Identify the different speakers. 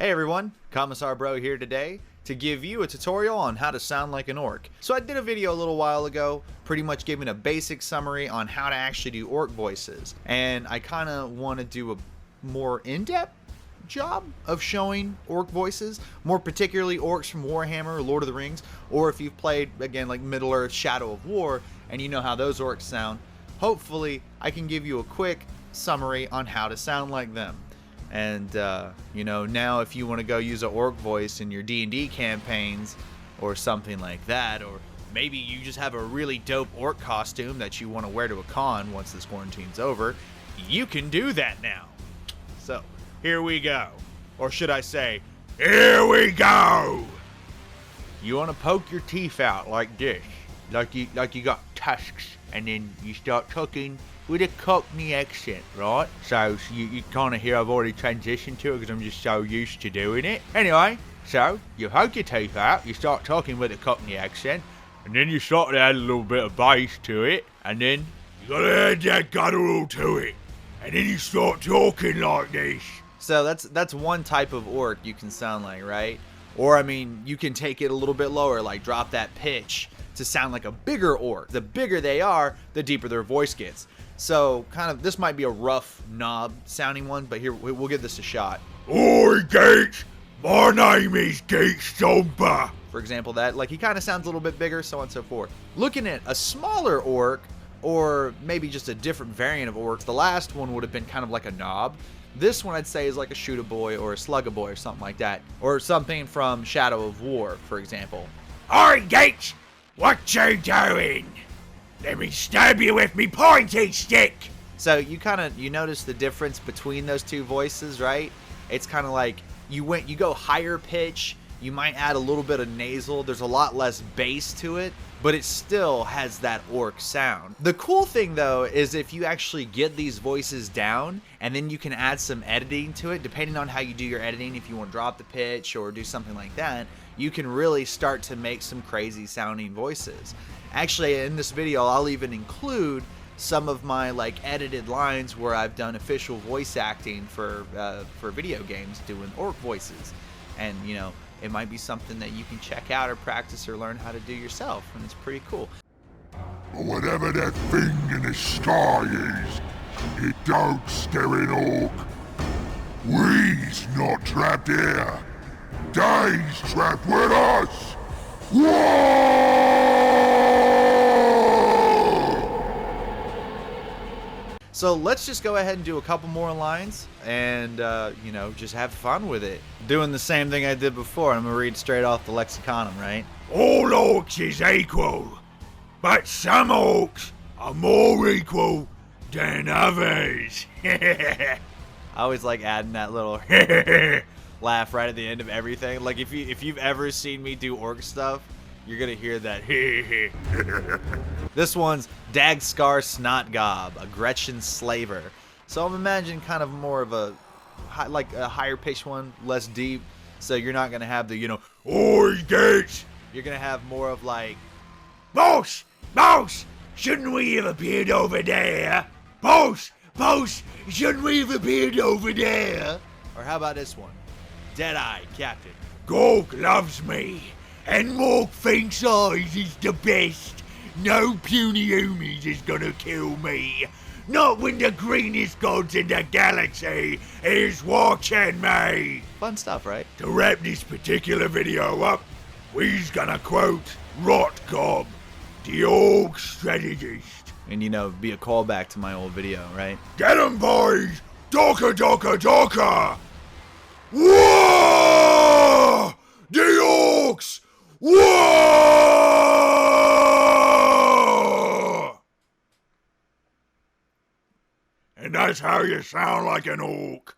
Speaker 1: Hey everyone, Commissar Bro here today to give you a tutorial on how to sound like an orc. So I did a video a little while ago, pretty much giving a basic summary on how to actually do orc voices. And I kind of want to do a more in-depth job of showing orc voices, more particularly orcs from Warhammer or Lord of the Rings, or if you've played, again, like Middle-earth, Shadow of War, and you know how those orcs sound. Hopefully, I can give you a quick summary on how to sound like them. And you know, now if you want to go use an orc voice in your D&D campaigns or something like that, or maybe you just have a really dope orc costume that you want to wear to a con once this quarantine's over, you can do that now. So here we go, or should I say, here we go. You want to poke your teeth out like this, like you got tusks, and then you start talking with a Cockney accent, right? So you kind of hear I've already transitioned to it because I'm just so used to doing it. Anyway, so you poke your teeth out, you start talking with a Cockney accent, and then you start to add a little bit of bass to it, and then you gotta add that guttural to it, and then you start talking like this. So that's one type of orc you can sound like, right? Or I mean, you can take it a little bit lower, like drop that pitch to sound like a bigger orc. The bigger they are, the deeper their voice gets. So, kind of, this might be a rough knob sounding one, but here, we'll give this a shot. Oi, Gates! My name is Gates Stomper! For example, that, like, he kind of sounds a little bit bigger, so on and so forth. Looking at a smaller orc, or maybe just a different variant of orcs, the last one would have been kind of like a knob. This one I'd say is like a shoot-a-boy or a slug-a-boy or something like that. Or something from Shadow of War, for example. Oi, Gates! What you doing? Let me stab you with me pointy stick! So you notice the difference between those two voices, right? It's kind of like you go higher pitch, you might add a little bit of nasal, there's a lot less bass to it, but it still has that orc sound. The cool thing though is if you actually get these voices down and then you can add some editing to it, depending on how you do your editing, if you want to drop the pitch or do something like that, you can really start to make some crazy sounding voices. Actually, in this video, I'll even include some of my edited lines where I've done official voice acting for video games doing orc voices. And you know, it might be something that you can check out or practice or learn how to do yourself, and it's pretty cool.
Speaker 2: Whatever that thing in the sky is, it don't scare an orc. We's not trapped here. They's trapped with us. Whoa!
Speaker 1: So let's just go ahead and do a couple more lines and, you know, just have fun with it. Doing the same thing I did before. I'm going to read straight off the Lexiconum, right? All orcs is equal, but some orcs are more equal than others. I always like adding that little laugh right at the end of everything. Like if you've ever seen me do orc stuff, you're gonna hear that. This one's Dagscar Snotgob, a Gretchen Slaver. So I'm imagining kind of more of a higher pitched one, less deep. So you're not gonna have the, you know, oi Gates. You're gonna have more of like, Boss, shouldn't we have appeared over there? Boss, shouldn't we have appeared over there? Or how about this one? Deadeye, Captain. Gork loves me, and Morg thinks ours is the best. No puny homies is gonna kill me. Not when the greenest gods in the galaxy is watching me. Fun stuff, right? To wrap this particular video up, we's gonna quote Rotgob, the orc strategist. And you know, be a callback to my old video, right? Get 'em, boys! Doka! Whoa! The orcs! Whoa! And that's how you sound like an orc.